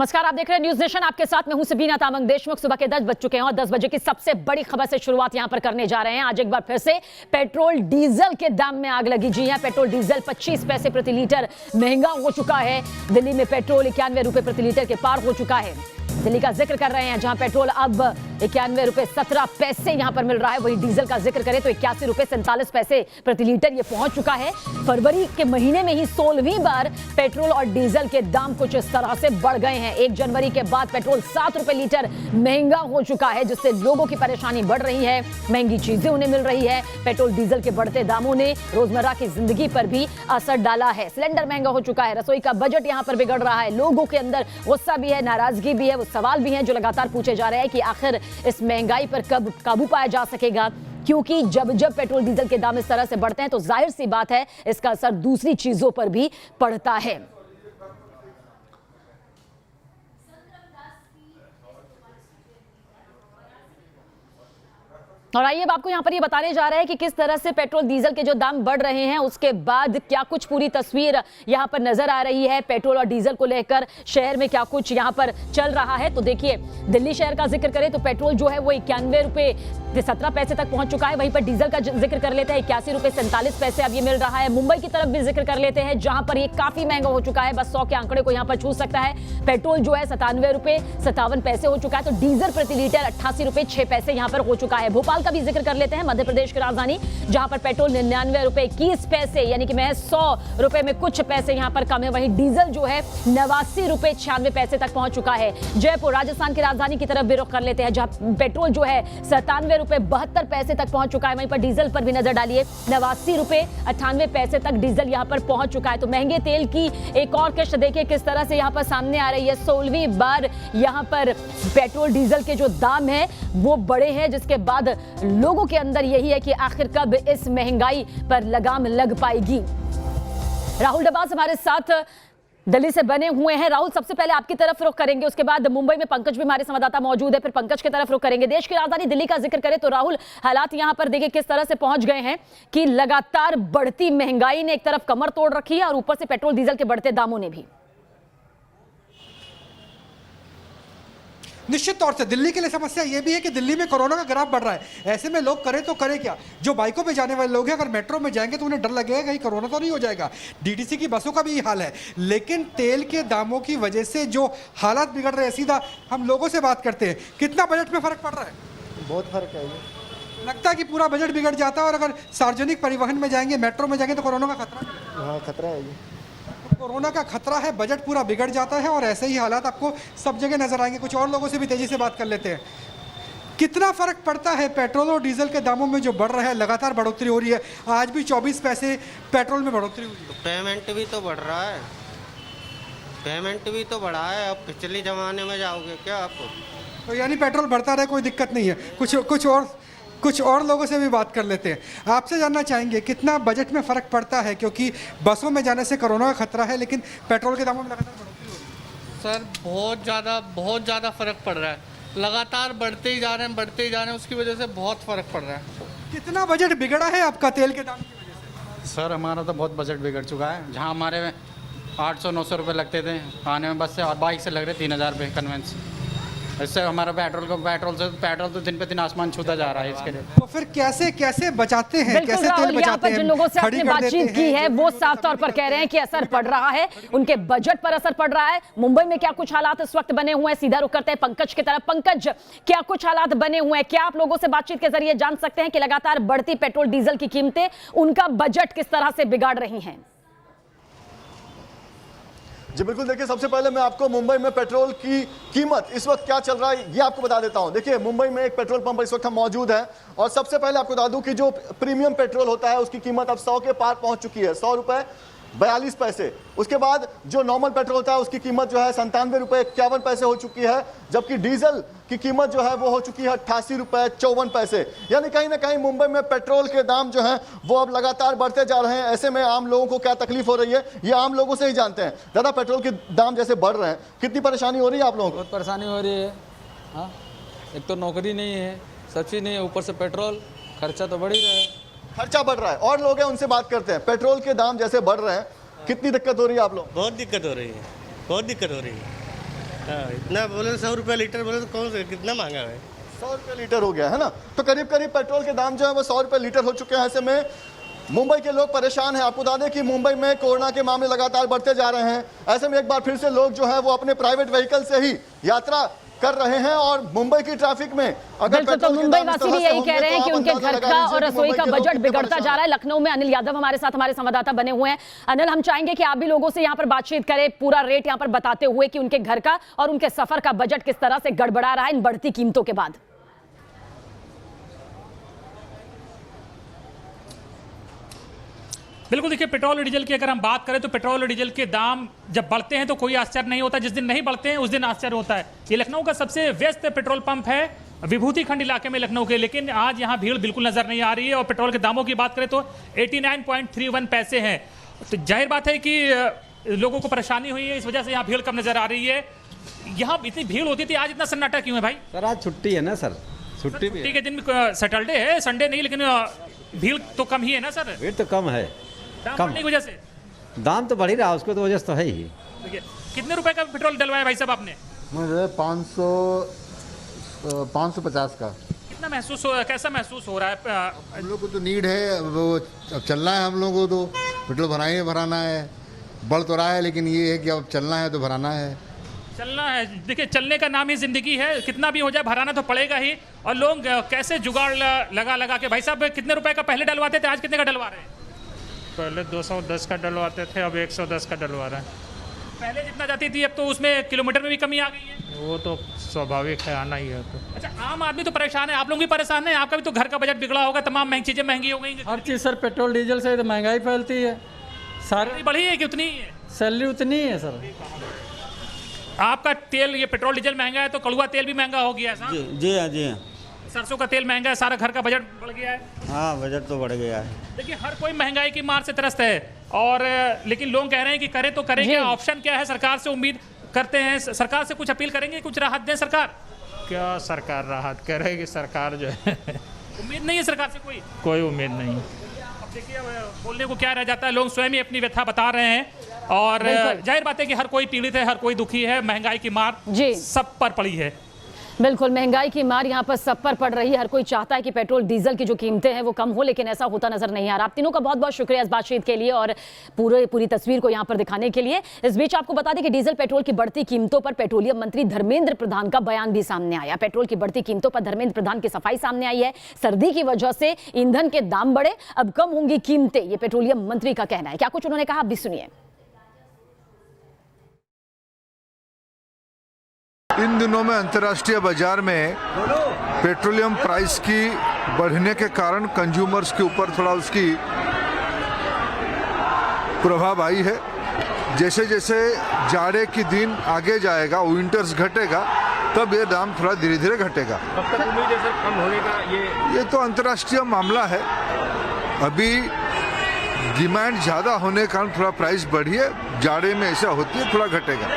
नमस्कार, आप देख रहे हैं न्यूज नेशन। आपके साथ मैं हूं सबीना तामंग देशमुख। सुबह के 10 बज चुके हैं और 10 बजे की सबसे बड़ी खबर से शुरुआत यहां पर करने जा रहे हैं। आज एक बार फिर से पेट्रोल डीजल के दाम में आग लगी। जी हां, पेट्रोल डीजल 25 पैसे प्रति लीटर महंगा हो चुका है। दिल्ली में पेट्रोल 91 रुपए प्रति लीटर के पार हो चुका है। दिल्ली का जिक्र कर रहे हैं, जहां पेट्रोल अब 91 रुपए 17 पैसे यहां पर मिल रहा है। वही डीजल का जिक्र करें तो 81 रुपए 47 पैसे प्रति लीटर ये पहुंच चुका है। फरवरी के महीने में ही 16वीं बार पेट्रोल और डीजल के दाम कुछ इस तरह से बढ़ गए हैं। 1 जनवरी के बाद पेट्रोल 7 रुपए लीटर महंगा हो चुका है, जिससे लोगों की परेशानी बढ़ रही है। महंगी चीजें उन्हें मिल रही है। पेट्रोल डीजल के बढ़ते दामों ने रोजमर्रा की जिंदगी पर भी असर डाला है। सिलेंडर महंगा हो चुका है। रसोई का बजट यहां पर बिगड़ रहा है। लोगों के अंदर गुस्सा भी है, नाराजगी भी है। वो सवाल भी हैं जो लगातार पूछे जा रहे हैं कि आखिर इस महंगाई पर कब काबू पाया जा सकेगा, क्योंकि जब जब पेट्रोल डीजल के दाम इस तरह से बढ़ते हैं तो जाहिर सी बात है इसका असर दूसरी चीजों पर भी पड़ता है। और आइए अब आपको यहां पर ये बताने जा रहे हैं कि किस तरह से पेट्रोल डीजल के जो दाम बढ़ रहे हैं उसके बाद क्या कुछ पूरी तस्वीर यहां पर नजर आ रही है। पेट्रोल और डीजल को लेकर शहर में क्या कुछ यहां पर चल रहा है। तो देखिए, दिल्ली शहर का जिक्र करें तो पेट्रोल जो है वो 91 रुपए 17 पैसे तक पहुंच चुका है। वहीं पर डीजल का जिक्र कर लेते हैं, 81 रुपए 47 पैसे अब ये मिल रहा है। मुंबई की तरफ भी जिक्र कर लेते हैं, जहां पर ये काफी महंगा हो चुका है, बस 100 के आंकड़े को यहां पर छू सकता है। पेट्रोल जो है 97 रुपए 57 पैसे हो चुका है, तो डीजल प्रति लीटर 88 रुपए 6 पैसे यहां पर हो चुका है। भोपाल का भी जिक्र कर लेते हैं, मध्य प्रदेश की राजधानी, जहां पर पेट्रोल 99 रुपए 21 पैसे यानी कि महज 100 रुपए में कुछ पैसे यहां पर कम है। वहीं डीजल जो है 89 रुपए 96 पैसे तक पहुंच चुका है। जयपुर राजस्थान की राजधानी की तरफ भी रुख कर लेते हैं, जहां पेट्रोल जो है 97 रुपए 72 पैसे तक पहुंच चुका है। वहीं पर डीजल पर भी नजर डालिए, 89 रुपए 98 पैसे तक डीजल यहां पर पहुंच चुका है। तो महंगे तेल की एक और किस्त देखिए किस तरह से यहां पर सामने आ रही है। 16वीं बार यहां पर पेट्रोल डीजल के जो दाम है वो बढ़े हैं, जिसके बाद लोगों के अंदर यही है कि आखिर कब इस महंगाई पर लगाम लग पाएगी। राहुल डबास हमारे साथ दिल्ली से बने हुए हैं। राहुल, सबसे पहले आपकी तरफ रुख करेंगे, उसके बाद मुंबई में पंकज भी हमारे संवाददाता मौजूद है, फिर पंकज की तरफ रुख करेंगे। देश की राजधानी दिल्ली का जिक्र करें तो राहुल, हालात यहां पर देखिए किस तरह से पहुंच गए हैं कि लगातार बढ़ती महंगाई ने एक तरफ कमर तोड़ रखी है और ऊपर से पेट्रोल डीजल के बढ़ते दामों ने भी। निश्चित तौर से दिल्ली के लिए समस्या यह भी है कि दिल्ली में कोरोना का ग्राफ बढ़ रहा है। ऐसे में लोग करें तो करें क्या। जो बाइकों पे जाने वाले लोग हैं, अगर मेट्रो में जाएंगे तो उन्हें डर लगेगा कहीं कोरोना तो नहीं हो जाएगा। डीटीसी की बसों का भी हाल है। लेकिन तेल के दामों की वजह से जो हालात बिगड़ रहे हैं, सीधा हम लोगों से बात करते हैं, कितना बजट में फर्क पड़ रहा है? बहुत फर्क है। लगता है कि पूरा बजट बिगड़ जाता है। और अगर सार्वजनिक परिवहन में जाएंगे, मेट्रो में जाएंगे तो कोरोना का खतरा, हाँ खतरा है ये। कोरोना का खतरा है, बजट पूरा बिगड़ जाता है और ऐसे ही हालात आपको सब जगह नजर आएंगे। कुछ और लोगों से भी तेजी से बात कर लेते हैं। कितना फर्क पड़ता है पेट्रोल और डीजल के दामों में जो बढ़ रहा है, लगातार बढ़ोतरी हो रही है। आज भी 24 पैसे पेट्रोल में बढ़ोतरी हुई है। पेमेंट भी तो बढ़ रहा है, पेमेंट भी तो बढ़ा है। अब पिछले जमाने में जाओगे क्या आप? तो यानी पेट्रोल बढ़ता रहे, कोई दिक्कत नहीं है। कुछ और लोगों से भी बात कर लेते हैं। आपसे जानना चाहेंगे कितना बजट में फ़र्क पड़ता है, क्योंकि बसों में जाने से कोरोना का खतरा है लेकिन पेट्रोल के दामों में लगातार बढ़ोतरी हो रही है। सर बहुत ज़्यादा फ़र्क पड़ रहा है। लगातार बढ़ते ही जा रहे हैं, उसकी वजह से बहुत फ़र्क पड़ रहा है। कितना बजट बिगड़ा है आपका तेल के दाम की वजह से? सर हमारा तो बहुत बजट बिगड़ चुका है। जहाँ हमारे 800-900 रुपये लगते थे आने में बस से, और बाइक से लग रहे 3000 रुपये कन्वेंस। इससे हमारा पेट्रोल तो दिन पे दिन आसमान छूता जा रहा है। इसके लिए तो फिर कैसे बचाते हैं, कैसे तेल बचाते हैं? जिन लोगों से आपने बातचीत की है वो साफ तौर पर कह रहे हैं कि असर पड़ रहा है, उनके बजट पर असर पड़ रहा है। मुंबई में क्या कुछ हालात इस वक्त बने हुए हैं, सीधा रुख करते हैं पंकज की तरफ। पंकज, क्या कुछ हालात बने हुए हैं? क्या आप लोगों से बातचीत के जरिए जान सकते हैं कि लगातार बढ़ती पेट्रोल डीजल की कीमतें उनका बजट किस तरह से बिगाड़ रही हैं? जी बिल्कुल, देखिए सबसे पहले मैं आपको मुंबई में पेट्रोल की कीमत इस वक्त क्या चल रहा है ये आपको बता देता हूं। देखिए मुंबई में एक पेट्रोल पंप इस वक्त हम मौजूद हैं और सबसे पहले आपको बता दूं कि जो प्रीमियम पेट्रोल होता है उसकी कीमत अब 100 के पार पहुंच चुकी है, 100 रुपए 42 पैसे। उसके बाद जो नॉर्मल पेट्रोल होता है उसकी कीमत जो है 97 रुपए 51 पैसे हो चुकी है, जबकि डीजल की कीमत जो है वो हो चुकी है 88 रुपए 54 पैसे। यानी कहीं ना कहीं मुंबई में पेट्रोल के दाम जो हैं वो अब लगातार बढ़ते जा रहे हैं। ऐसे में आम लोगों को क्या तकलीफ हो रही है ये आम लोगों से ही जानते हैं। दादा, पेट्रोल के दाम जैसे बढ़ रहे हैं, कितनी परेशानी हो रही है आप लोगों को? बहुत परेशानी हो रही है। हाँ, एक तो नौकरी नहीं है, सब्सिडी नहीं है, ऊपर से पेट्रोल खर्चा तो बढ़ ही रहा है। खर्चा बढ़ रहा है और लोग हैं उनसे बात करते हैं। पेट्रोल के दाम जैसे बढ़ रहे हैं, कितनी दिक्कत हो रही है आप लोग? बहुत दिक्कत हो रही है, बहुत दिक्कत हो रही है। इतना बोले 100 रुपये लीटर बोले तो कौन से कितना महंगा है। 100 रुपये लीटर हो गया है ना, तो करीब करीब पेट्रोल के दाम जो है वो 100 रुपये लीटर हो चुके हैं। ऐसे में मुंबई के लोग परेशान हैं। आपको बता दें कि मुंबई में कोरोना के मामले लगातार बढ़ते जा रहे हैं। ऐसे में एक बार फिर से लोग जो है वो अपने प्राइवेट व्हीकल से ही यात्रा कर रहे हैं और मुंबई की ट्रैफिक में अगर बिल्कुल, तो मुंबई वासी भी यही कह रहे हैं कि उनके घर का और रसोई का बजट बिगड़ता जा रहा है। लखनऊ में अनिल यादव हमारे साथ, हमारे संवाददाता बने हुए हैं। अनिल, हम चाहेंगे कि आप भी लोगों से यहाँ पर बातचीत करें, पूरा रेट यहाँ पर बताते हुए कि उनके घर का और उनके सफर का बजट किस तरह से गड़बड़ा रहा है इन बढ़ती कीमतों के बाद। बिल्कुल, देखिए पेट्रोल और डीजल की अगर हम बात करें तो पेट्रोल और डीजल के दाम जब बढ़ते हैं तो कोई आश्चर्य नहीं होता, जिस दिन नहीं बढ़ते हैं उस दिन आश्चर्य होता है। ये लखनऊ का सबसे व्यस्त पेट्रोल पंप है विभूति खंड इलाके में लखनऊ के, लेकिन आज यहाँ भीड़ बिल्कुल नजर नहीं आ रही है। और पेट्रोल के दामों की बात करें तो 89.31 पैसे हैं। तो जाहिर बात है कि लोगों को परेशानी हुई है, इस वजह से यहाँ भीड़ कम नजर आ रही है। यहाँ इतनी भीड़ होती थी, आज इतना सन्नाटा क्यों है भाई? सर आज छुट्टी है ना सर, छुट्टी भी छुट्टी के दिन सैटरडे है, संडे नहीं, लेकिन भीड़ तो कम ही है ना सर? भीड़ तो कम है, दाम कम बढ़ने की वजह से। दाम तो बढ़ ही रहा, उसको तो वजह तो है ही। देखिए, कितने रुपए का पेट्रोल डलवाया भाई साहब आपने? मुझे 550 का। कितना महसूस हो, कैसा महसूस हो रहा है? हम लोग को तो नीड है, वो अब चलना है, हम लोगों को तो पेट्रोल भराना है। बढ़ तो रहा है लेकिन ये है कि अब चलना है तो भराना है। चलना है, देखिए चलने का नाम ही जिंदगी है, कितना भी हो जाए भराना तो पड़ेगा ही। और लोग कैसे जुगाड़ लगा के, भाई साहब कितने रुपए का पहले डलवाते थे, आज कितने का डलवा रहे हैं? पहले 210 का डलवाते थे, अब 110 का डलवा रहे हैं। पहले जितना जाती थी अब तो उसमें किलोमीटर में भी कमी आ गई है। वो तो स्वाभाविक है, आना ही है। तो अच्छा, आम आदमी तो परेशान है, आप लोग भी परेशान हैं, आपका भी तो घर का बजट बिगड़ा होगा, तमाम महंगी चीजें महंगी हो गई। हर चीज़ सर पेट्रोल डीजल से तो महंगाई फैलती है, सारी बढ़ी है कि उतनी ही है? सैलरी उतनी ही है सर। आपका तेल, ये पेट्रोल डीजल महंगा है तो कड़ुआ तेल भी महंगा हो गया है साहब? जी हाँ, जी हाँ। सरसों का तेल महंगा है, सारा घर का बजट बढ़ गया है। हाँ, बजट तो बढ़ गया है। देखिए हर कोई महंगाई की मार से त्रस्त है, और लेकिन लोग कह रहे हैं कि करें तो करें क्या, ऑप्शन क्या है? सरकार से उम्मीद करते हैं, सरकार से कुछ अपील करेंगे, कुछ राहत दें सरकार? क्या सरकार राहत करेगी? सरकार जो है उम्मीद नहीं है सरकार से कोई उम्मीद नहीं। अब देखिए बोलने को क्या रह जाता है, लोग स्वयं ही अपनी व्यथा बता रहे हैं। और जाहिर बात है कि हर कोई पीड़ित है, हर कोई दुखी है, महंगाई की मार सब पर पड़ी है। बिल्कुल, महंगाई की मार यहाँ पर सब पर पड़ रही है। हर कोई चाहता है कि पेट्रोल डीजल की जो कीमतें हैं वो कम हो, लेकिन ऐसा होता नजर नहीं आ रहा। आप तीनों का बहुत बहुत शुक्रिया इस बातचीत के लिए और पूरी तस्वीर को यहाँ पर दिखाने के लिए। इस बीच आपको बता दें कि डीजल पेट्रोल की बढ़ती कीमतों पर पेट्रोलियम मंत्री धर्मेंद्र प्रधान का बयान भी सामने आया। पेट्रोल की बढ़ती कीमतों पर धर्मेंद्र प्रधान की सफाई सामने आई है। सर्दी की वजह से ईंधन के दाम बढ़े, अब कम होंगी कीमतें, ये पेट्रोलियम मंत्री का कहना है। क्या कुछ उन्होंने कहा, आप भी सुनिए। इन दिनों में अंतर्राष्ट्रीय बाजार में पेट्रोलियम प्राइस की बढ़ने के कारण कंज्यूमर्स के ऊपर थोड़ा उसकी प्रभाव आई है। जैसे जैसे जाड़े की दिन आगे जाएगा, विंटर्स घटेगा, तब ये दाम थोड़ा धीरे धीरे घटेगा। कब तक उम्मीद है सर कम होने का? ये तो अंतर्राष्ट्रीय मामला है। अभी डिमांड ज़्यादा होने के कारण थोड़ा प्राइस बढ़ी है, जाड़े में ऐसा होती है, थोड़ा घटेगा।